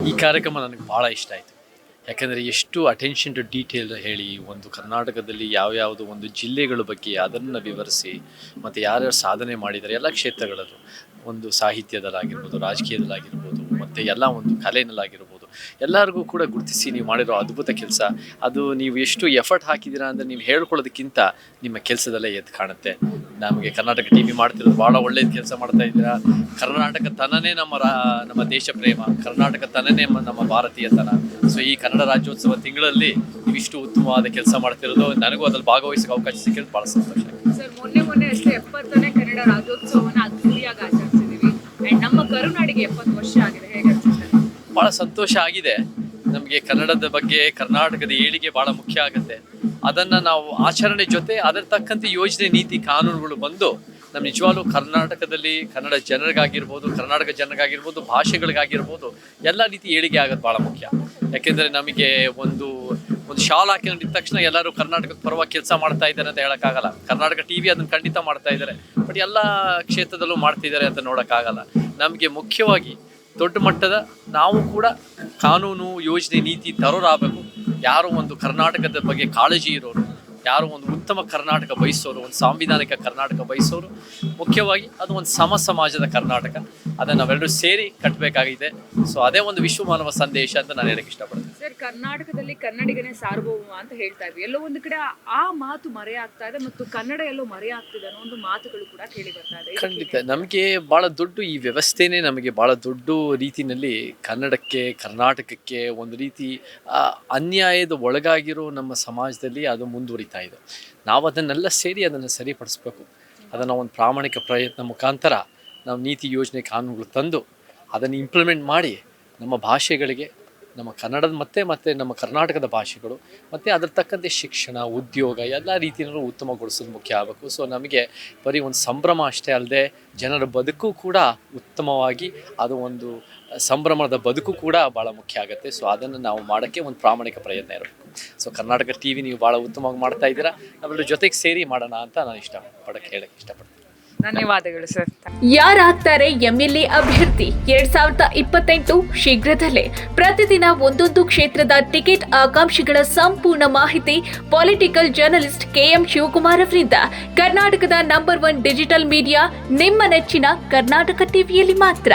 ಈ ಕಾರ್ಯಕ್ರಮ ನನಗೆ ಭಾಳ ಇಷ್ಟ ಆಯಿತು. ಯಾಕೆಂದರೆ ಎಷ್ಟು ಅಟೆನ್ಷನ್ ಟು ಡೀಟೇಲ್ ಹೇಳಿ ಒಂದು ಕರ್ನಾಟಕದಲ್ಲಿ ಯಾವ್ಯಾವುದು ಒಂದು ಜಿಲ್ಲೆಗಳ ಬಗ್ಗೆ ಅದನ್ನು ವಿವರಿಸಿ ಮತ್ತು ಯಾರ್ಯಾರು ಸಾಧನೆ ಮಾಡಿದ್ದಾರೆ ಎಲ್ಲ ಕ್ಷೇತ್ರಗಳಲ್ಲೂ, ಒಂದು ಸಾಹಿತ್ಯದಲ್ಲಾಗಿರ್ಬೋದು, ರಾಜಕೀಯದಲ್ಲಾಗಿರ್ಬೋದು, ಮತ್ತು ಎಲ್ಲ ಒಂದು ಕಲೆಯಲ್ಲಾಗಿರ್ಬೋದು, ಎಲ್ಲರಿಗೂ ಕೂಡ ಗುರುತಿಸಿ ನೀವು ಮಾಡಿರೋ ಅದ್ಭುತ ಕೆಲಸ. ಅದು ನೀವು ಎಷ್ಟು ಎಫರ್ಟ್ ಹಾಕಿದ್ದೀರಾ ಅಂದರೆ ನೀವು ಹೇಳ್ಕೊಳ್ಳೋದಕ್ಕಿಂತ ನಿಮ್ಮ ಕೆಲಸದಲ್ಲೇ ಎದ್ದು ಕಾಣುತ್ತೆ. ನಮಗೆ ಕರ್ನಾಟಕ TV ಮಾಡ್ತಿರೋದು ಭಾಳ ಒಳ್ಳೆಯ ಕೆಲಸ ಮಾಡ್ತಾ ಇದ್ದೀರಾ. ಕರ್ನಾಟಕ ತನನೇ ನಮ್ಮ ದೇಶ ಪ್ರೇಮ, ಕರ್ನಾಟಕ ತನನೇ ನಮ್ಮ ಭಾರತೀಯತನ. ಸೊ ಈ ಕನ್ನಡ ರಾಜ್ಯೋತ್ಸವ ತಿಂಗಳಲ್ಲಿ ಇವಿಷ್ಟು ಉತ್ತಮವಾದ ಕೆಲಸ ಮಾಡ್ತಿರೋದು, ನನಗೂ ಅದ್ರಲ್ಲಿ ಭಾಗವಹಿಸೋಕೆ ಅವಕಾಶ ಸಿಕ್ಕಿರೋದು ಭಾಳ ಸಂತೋಷ. ಸರ್, ಮೊನ್ನೆ ಅಷ್ಟೇ 70ನೇ ಕನ್ನಡ ರಾಜ್ಯೋತ್ಸವವನ್ನು ಅದ್ದೂರಿಯಾಗಿ ಆಚರಿಸಿದ್ದೀವಿ. ಆ್ಯಂಡ್ ನಮ್ಮ ಕರುನಾಡಿಗೆ 70 ವರ್ಷ ಆಗಿದೆ. ಹೇಗೆ ಅನ್ಸುತ್ತೆ? ಭಾಳ ಸಂತೋಷ ಆಗಿದೆ. ನಮಗೆ ಕನ್ನಡದ ಬಗ್ಗೆ, ಕರ್ನಾಟಕದ ಏಳಿಗೆ ಭಾಳ ಮುಖ್ಯ ಆಗುತ್ತೆ. ಅದನ್ನು ನಾವು ಆಚರಣೆ ಜೊತೆ ಅದರ ತಕ್ಕಂತೆ ಯೋಜನೆ, ನೀತಿ, ಕಾನೂನುಗಳು ಬಂದು ನಮ್ಮ ನಿಜವಾಗ್ಲೂ ಕರ್ನಾಟಕದಲ್ಲಿ ಕನ್ನಡ ಜನರಿಗಾಗಿರ್ಬೋದು, ಕರ್ನಾಟಕ ಜನರಿಗಾಗಿರ್ಬೋದು, ಭಾಷೆಗಳಿಗಾಗಿರ್ಬೋದು ಎಲ್ಲ ರೀತಿ ಏಳಿಗೆ ಆಗೋದು ಭಾಳ ಮುಖ್ಯ. ಯಾಕೆಂದರೆ ನಮಗೆ ಒಂದು ಶಾಲ್ ಹಾಕೊಂಡಿದ್ದ ತಕ್ಷಣ ಎಲ್ಲರೂ ಕರ್ನಾಟಕದ ಪರವಾಗಿ ಕೆಲಸ ಮಾಡ್ತಾ ಇದ್ದಾರೆ ಅಂತ ಹೇಳೋಕ್ಕಾಗಲ್ಲ. ಕರ್ನಾಟಕ TV ಅದನ್ನು ಖಂಡಿತ ಮಾಡ್ತಾ ಇದ್ದಾರೆ, ಬಟ್ ಎಲ್ಲ ಕ್ಷೇತ್ರದಲ್ಲೂ ಮಾಡ್ತಿದ್ದಾರೆ ಅಂತ ನೋಡೋಕ್ಕಾಗಲ್ಲ. ನಮಗೆ ಮುಖ್ಯವಾಗಿ ದೊಡ್ಡ ಮಟ್ಟದ ನಾವು ಕೂಡ ಕಾನೂನು, ಯೋಜನೆ, ನೀತಿ ತರೋರಾಗಬೇಕು. ಯಾರು ಒಂದು ಕರ್ನಾಟಕದ ಬಗ್ಗೆ ಕಾಳಜಿ ಇರೋರು, ಯಾರು ಒಂದು ಉತ್ತಮ ಕರ್ನಾಟಕ ಬಯಸೋರು, ಒಂದು ಸಾಂವಿಧಾನಿಕ ಕರ್ನಾಟಕ ಬಯಸೋರು, ಮುಖ್ಯವಾಗಿ ಅದು ಒಂದು ಸಮಾಜದ ಕರ್ನಾಟಕ, ಅದನ್ನು ನಾವೆಲ್ಲರೂ ಸೇರಿ ಕಟ್ಟಬೇಕಾಗಿದೆ. ಸೊ ಅದೇ ಒಂದು ವಿಶ್ವ ಮಾನವ ಸಂದೇಶ ಅಂತ ನಾನು ಹೇಳಕ್ಕೆ ಇಷ್ಟಪಡ್ತೀನಿ. ಸರ್, ಕರ್ನಾಟಕದಲ್ಲಿ ಕನ್ನಡಿಗನೇ ಸಾರ್ವಭೌಮ ಅಂತ ಹೇಳ್ತಾ ಇದ್ವಿ. ಎಲ್ಲೋ ಒಂದು ಕಡೆ ಆ ಮಾತು ಮರೆಯಾಗ್ತಾ ಇದೆ ಮತ್ತು ಕನ್ನಡ ಎಲ್ಲೋ ಮರೆಯಾಗ್ತಿದೆ ಅನ್ನೋ ಒಂದು ಮಾತುಗಳು ಕೂಡ ಕೇಳಿ ಬರ್ತಾ ಇದೆ. ಖಂಡಿತ ನಮಗೆ ಭಾಳ ದೊಡ್ಡ ಈ ವ್ಯವಸ್ಥೆನೇ ನಮಗೆ ಭಾಳ ದೊಡ್ಡ ರೀತಿಯಲ್ಲಿ ಕನ್ನಡಕ್ಕೆ, ಕರ್ನಾಟಕಕ್ಕೆ ಒಂದು ರೀತಿ ಅನ್ಯಾಯದ ಒಳಗಾಗಿರೋ ನಮ್ಮ ಸಮಾಜದಲ್ಲಿ ಅದು ಮುಂದುವರಿತಾ ಇದೆ. ನಾವು ಅದನ್ನೆಲ್ಲ ಸೇರಿ ಅದನ್ನು ಸರಿಪಡಿಸ್ಬೇಕು. ಅದನ್ನು ಒಂದು ಪ್ರಾಮಾಣಿಕ ಪ್ರಯತ್ನ ಮುಖಾಂತರ ನಾವು ನೀತಿ, ಯೋಜನೆ, ಕಾನೂನುಗಳು ತಂದು ಅದನ್ನು ಇಂಪ್ಲಿಮೆಂಟ್ ಮಾಡಿ ನಮ್ಮ ಭಾಷೆಗಳಿಗೆ, ನಮ್ಮ ಕನ್ನಡದ ಮತ್ತು ನಮ್ಮ ಕರ್ನಾಟಕದ ಭಾಷೆಗಳು ಮತ್ತು ಅದರ ತಕ್ಕಂತೆ ಶಿಕ್ಷಣ, ಉದ್ಯೋಗ ಎಲ್ಲ ರೀತಿಯಲ್ಲೂ ಉತ್ತಮಗೊಳಿಸೋದು ಮುಖ್ಯ ಆಗಬೇಕು. ಸೊ ನಮಗೆ ಬರೀ ಒಂದು ಸಂಭ್ರಮ ಅಷ್ಟೇ ಅಲ್ಲದೆ ಜನರ ಬದುಕು ಕೂಡ ಉತ್ತಮವಾಗಿ, ಅದು ಒಂದು ಸಂಭ್ರಮದ ಬದುಕು ಕೂಡ ಭಾಳ ಮುಖ್ಯ ಆಗುತ್ತೆ. ಸೊ ಅದನ್ನು ನಾವು ಮಾಡೋಕ್ಕೆ ಒಂದು ಪ್ರಾಮಾಣಿಕ ಪ್ರಯತ್ನ ಇರಬೇಕು. ಸೊ ಕರ್ನಾಟಕ TV ನೀವು ಭಾಳ ಉತ್ತಮವಾಗಿ ಮಾಡ್ತಾ ಇದ್ದೀರಾ. ನಾವೆಲ್ಲರ ಜೊತೆಗೆ ಸೇರಿ ಮಾಡೋಣ ಅಂತ ನಾನು ಹೇಳಕ್ಕೆ ಇಷ್ಟಪಡ್ತೀನಿ. ಧನ್ಯವಾದಗಳು ಸರ್. ಯಾರಾಗ್ತಾರೆ MLA ಅಭ್ಯರ್ಥಿ 2028 ಶೀಘ್ರದಲ್ಲೇ. ಪ್ರತಿದಿನ ಒಂದೊಂದು ಕ್ಷೇತ್ರದ ಟಿಕೆಟ್ ಆಕಾಂಕ್ಷಿಗಳ ಸಂಪೂರ್ಣ ಮಾಹಿತಿ ಪೊಲಿಟಿಕಲ್ ಜರ್ನಲಿಸ್ಟ್ KM ಶಿವಕುಮಾರ್ ಅವರಿಂದ. ಕರ್ನಾಟಕದ ನಂಬರ್ 1 ಡಿಜಿಟಲ್ ಮೀಡಿಯಾ ನಿಮ್ಮ ನೆಚ್ಚಿನ ಕರ್ನಾಟಕ TVಯಲ್ಲಿ ಮಾತ್ರ.